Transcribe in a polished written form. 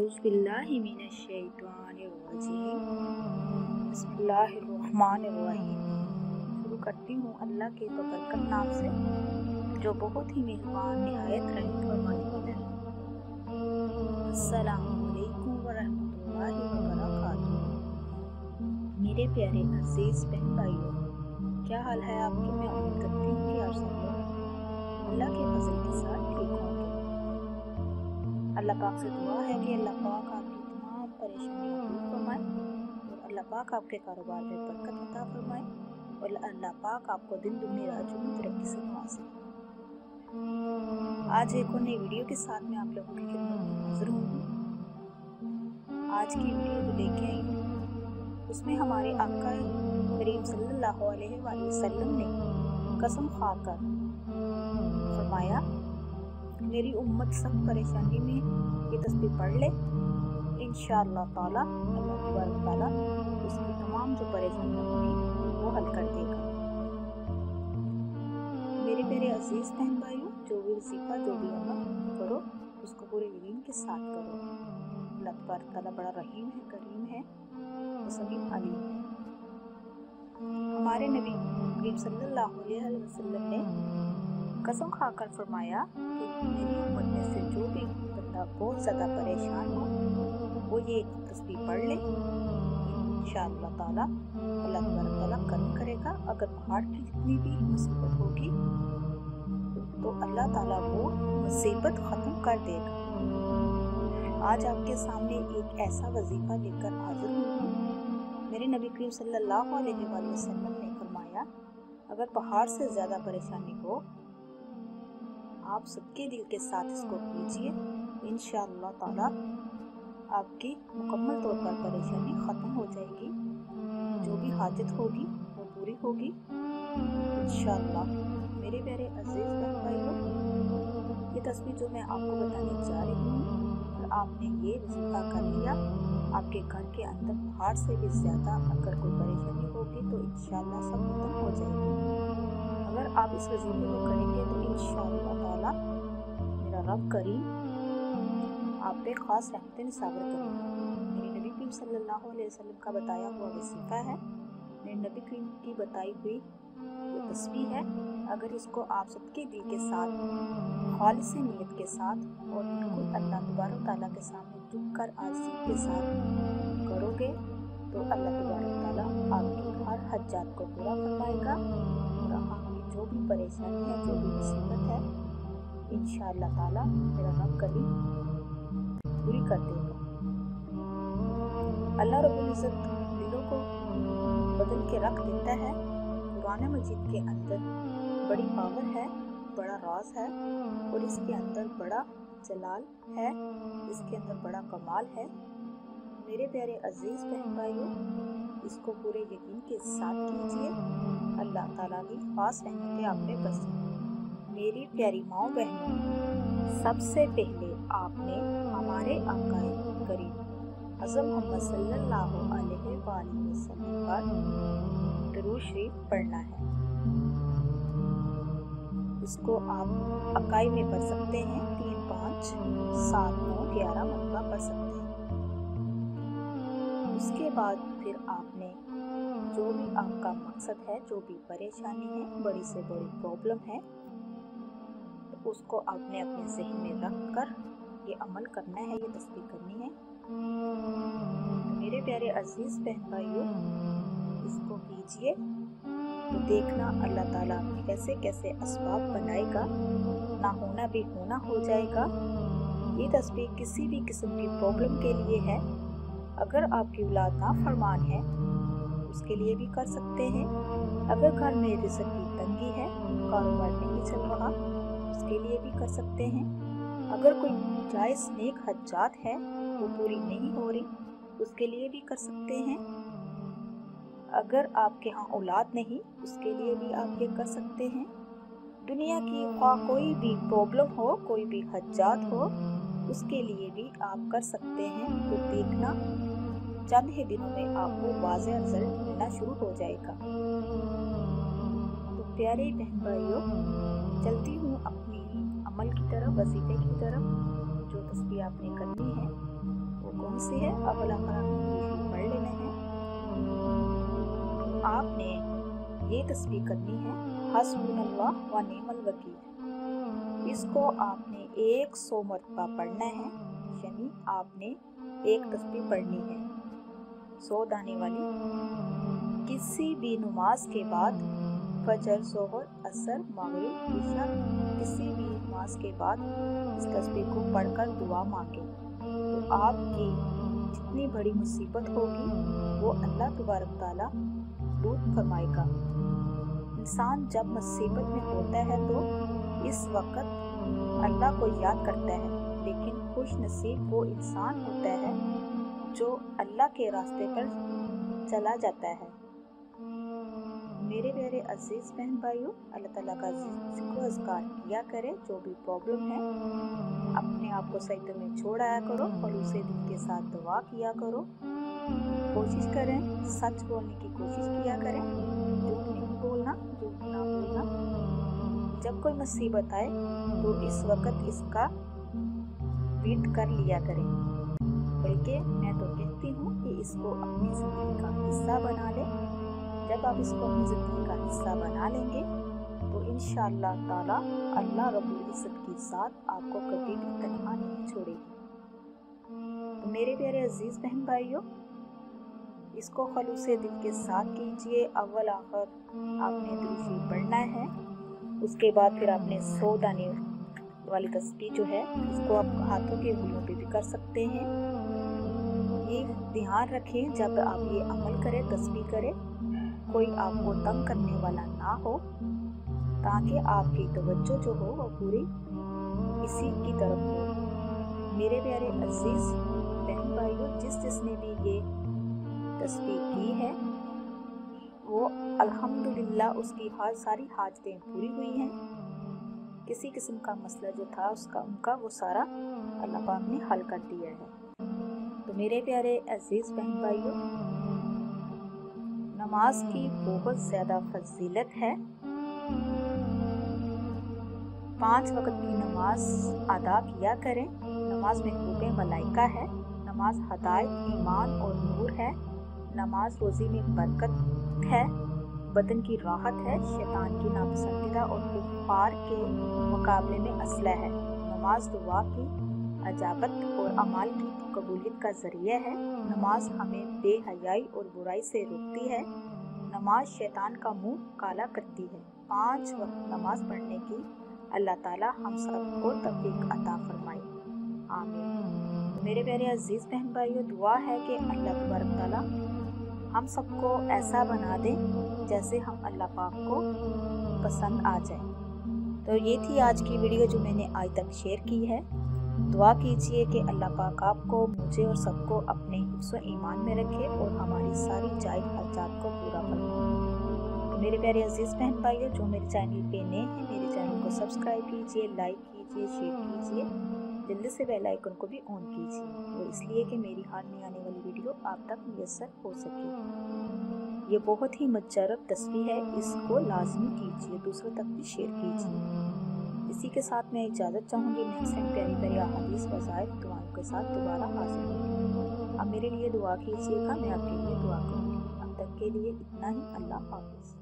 औज़ुबिल्लाहि मिनश्शैतानिर्रजीम। बिस्मिल्लाहिर्रहमानिर्रहीम। शुरू करती हूँ अल्लाह के बबरकत नाम से जो बहुत ही मेहरबान निहायत रहम फरमाने वाला है। अस्सलामु अलैकुम वरहमतुल्लाहि वबरकातुहू। मेरे प्यारे अजीज बहन भाइयों, क्या हाल है आपके? मैं उम्मीद करती हूँ कि आप सब लोग अल्लाह के फजल के साथ ठीक होंगे। अल्लाह पाक से दुआ है कि अल्लाह पाक आपकी तमाम परेशानियां दूर फरमाए और अल्लाह पाक आपके कारोबार में बरकत अता फरमाए और अल्लाह पाक आपको दिन दुगनी रात चौगुनी तरक्की से नवाजे। आज एक और नई वीडियो के साथ मैं आप लोगों की खिदमत में हाजिर हूँ। आज की वीडियो जो लेके आई हूँ उसमें हमारे आका करीम सल्लल्लाहु अलैहि वसल्लम ने कसम खाकर फरमाया, मेरी उम्मत सब परेशानी में ये तस्बीह पढ़ ले, इंशाअल्लाह ताला अल्लाह तबारक ताला उसकी तमाम जो परेशानियां होंगी वो हल कर देगा। मेरे प्यारे अजीज बहन भाइयों, जो भी वजीफा जो भी अमल करो उसको पूरे यकीन के साथ करो। अल्लाह तबारक ताला बड़ा रहीम है, करीम है, सभी अलीम है। हमारे नबी करीम सल्लल्लाहु अलैहि वसल्लम ने कसम खाकर फरमाया कि मेरी उम्मत में से जो भी बंदा बहुत ज़्यादा परेशान हो वो ये तस्बीह पढ़ ले, इंशाअल्लाह ताला अल्लाह तबारक ताला करम करेगा। अगर पहाड़ की जितनी भी मुसीबत होगी तो अल्लाह ताला वो मुसीबत ख़त्म कर देगा। आज आपके सामने एक ऐसा वजीफा लेकर हाजिर हूँ। मेरे नबी करीम सल्लल्लाहु अलैहि वसल्लम ने फरमाया, अगर पहाड़ से ज़्यादा परेशानी हो आप सबके दिल के साथ इसको कीजिए, इंशाअल्लाह ताला आपकी मुकम्मल तौर पर परेशानी ख़त्म हो जाएगी। जो भी हाजत होगी वो पूरी होगी इंशाअल्लाह। मेरे प्यारे अजीज बहन भाइयों, ये तस्बीह जो मैं आपको बताने जा रही हूँ और आपने ये वजीफा कर लिया, आपके घर के अंदर पहाड़ से भी ज़्यादा अगर कोई परेशानी होगी तो इंशाअल्लाह सब खत्म हो जाएगी। अगर आप इस वजीफे को करेंगे तो इंशाअल्लाह ताला मेरा रब करीम आप पे ख़ास रहमतें निसाबर करेगा। मेरे नबी करीम सल्लल्लाहु अलैहि वसल्लम का बताया हुआ वजीफा है, मेरे नबी करीम की बताई हुई ये तस्बीह है। अगर इसको आप सबके दिल के साथ खालिस नीयत के साथ और बिल्कुल अल्लाह तबारक ताला के सामने झुककर आज़ी के साथ करोगे तो अल्लाह तबारक ताला आपकी हर हज्जात को पूरा फरमाएगा और आपकी जो भी परेशानी है, जो भी मुसीबत है, इंशाअल्लाह ताला मेरा रब करीम पूरी कर देगा। अल्लाह रब्बुल इज़्ज़त दिलों को बदल के रख देता है। कुरान मजीद के अंदर बड़ी पावर है, बड़ा राज है और इसके अंदर बड़ा जलाल है, इसके अंदर बड़ा कमाल है। मेरे प्यारे अजीज बहन भाइयों, इसको पूरे यकीन के साथ कीजिए, अल्लाह ताला की खास रहमतें आप पे बरसें। मेरी प्यारी माँ बहनों, सबसे पहले आपने हमारे आका करीम हज़रत मोहम्मद सल्लल्लाहु अलैहि वसल्लम पर दुरूद शरीफ पढ़ना है। इसको आप अकाई में पढ़ सकते हैं, 3, 5, 7, 9, 11 मरतबा पढ़ सकते हैं। उसके बाद फिर आपने जो भी आपका मकसद है, जो भी परेशानी है, बड़ी से बड़ी प्रॉब्लम है, तो उसको आपने अपने ज़हन में रख कर ये अमल करना है, ये तस्बीह करनी है। तो मेरे प्यारे अजीज बहन भाइयों, इसको कीजिए तो देखना अल्लाह ताला कैसे कैसे असबाब बनाएगा, ना होना भी होना हो जाएगा। ये तस्बीह किसी भी किस्म की प्रॉब्लम के लिए है। अगर आपकी औलाद नाफरमान है उसके लिए भी कर सकते हैं। अगर घर में रिज़्क़ की तंगी है, कारोबार नहीं चल रहा, उसके लिए भी कर सकते हैं। अगर कोई जायज़ नेक हज्जात है वो पूरी नहीं हो रही, उसके लिए भी कर सकते हैं। अगर आपके यहाँ औलाद नहीं, उसके लिए भी आप ये कर सकते हैं। दुनिया की कोई भी प्रॉब्लम हो, कोई भी हज्जात हो, उसके लिए भी आप कर सकते हैं। तो देखना चंद ही दिनों में आपको वाज़ेह रिजल्ट मिलना शुरू हो जाएगा। तो प्यारे बहन भाइयों, चलती हूँ अपनी अमल की तरफ, वजीफे की तरफ। जो तस्बीह आपने करनी है वो कौन सी है, अव्वल आखिर आपने पढ़ लेना है। तो आपने ये तस्बीह करनी है हस्बुनल्लाह व निअमल वकील। इसको आपने 100 मरतबा पढ़ना है, यानी आपने एक तस्बीह पढ़नी है 100 दाने वाली। किसी भी नमाज के बाद, फजर, ज़ोहर, असर, मगरिब, इशा, किसी भी नमाज के बाद इस तस्बीह को पढ़कर दुआ मांगे तो आपकी जितनी बड़ी मुसीबत होगी वो अल्लाह तबारक तआला दूर फरमाएगा। इंसान जब मुसीबत में होता है तो इस वक्त अल्लाह को याद करता है, लेकिन खुश नसीब वो इंसान होता है जो अल्लाह के रास्ते पर चला जाता है। मेरे प्यारे अजीज़ बहन भाइयों, अल्लाह ताला का ज़िक्र अज़कार किया करें। जो भी प्रॉब्लम है अपने आप को सजदे में छोड़ आया करो, खलूसे दिल के साथ दुआ किया करो, कोशिश करें सच बोलने की कोशिश किया करें, झूठ नहीं बोलना, झूठ ना बोलना। जब कोई मुसीबत आए तो इस वक्त इसका बीट कर लिया करें, बल्कि मैं तो कहती हूँ कि इसको अपनी ज़िंदगी का हिस्सा बना लें। जब आप इसको अपनी ज़िंदगी का हिस्सा बना लेंगे तो इंशाअल्लाह ताला अल्लाह रब्बुल इज़्ज़त की साथ आपको कभी भी तन्हा नहीं छोड़ेगी। तो मेरे प्यारे अजीज़ बहन भाइयों, इसको खलूसे दिल के साथ कीजिए। अव्वल आखिर आपने दुरूद पढ़ना है, उसके बाद फिर आपने 100 दाने वाली तस्बीह जो है इसको आप हाथों के उंगलियों पे भी कर सकते हैं। ये ध्यान रखें जब आप ये अमल करें, तस्बीह करें, कोई आपको तंग करने वाला ना हो, ताकि आपकी तवज्जो जो हो वो पूरी इसी की तरफ हो। मेरे प्यारे अजीज़ बहन भाइयों, जिसने भी ये तस्बीह की है वो अल्हम्दुलिल्लाह उसकी सारी हाजतें पूरी हुई हैं। किसी किस्म का मसला जो था उनका वो सारा अल्लाह पाक ने हल कर दिया है। तो मेरे प्यारे अजीज़ बहन भाइयों, नमाज की बहुत ज़्यादा फजीलत है। 5 वक्त की नमाज अदा किया करें। नमाज महबूब मलाइका है, नमाज हदायत, ईमान और नूर है, नमाज रोज़ी में बरकत है, बदन की राहत है, शैतान की नापसंदीदा और कुफार के मुकाबले में असला है। नमाज दुआ की अजाबत और अमाल की कबूलियत का ज़रिया है। नमाज हमें बेहयाई और बुराई से रोकती है। नमाज शैतान का मुंह काला करती है। 5 वक्त नमाज पढ़ने की अल्लाह ताला हम सबको तौफीक अता फरमाए, आमीन। मेरे प्यारे अजीज़ बहन भाइयों, दुआ है कि अल्लाह तबारक ताला हम सबको ऐसा बना दें जैसे हम अल्लाह पाक को पसंद आ जाए। तो ये थी आज की वीडियो जो मैंने आज तक शेयर की है। दुआ कीजिए कि अल्लाह पाक आपको, मुझे और सबको अपने हिफ्ज़ व ईमान में रखे और हमारी सारी जायज़ हाजात को पूरा फरमाए। तो मेरे प्यारे अजीज़ बहन भाइयों, जो मेरे चैनल पे नए हैं, मेरे चैनल को सब्सक्राइब कीजिए, लाइक कीजिए, शेयर कीजिए, जल्दी से बेल आइकन को भी ऑन कीजिए, वो इसलिए कि मेरी हर नई आने वाली वीडियो आप तक मुयस्सर हो सके। ये बहुत ही मुजर्रब तस्बीह है, इसको लाजमी कीजिए, दूसरों तक भी शेयर कीजिए। इसी के साथ मैं इजाज़त चाहूँगी। नेक्स्ट टाइम प्यारी प्यारी अहादीस वज़ाइफ दुआओं के साथ दोबारा हाजिर होंगी। अब मेरे लिए दुआ कीजिएगा, मैं आपके लिए दुआ करूँगी। अब तक के लिए इतना ही। अल्लाह हाफ़िज़।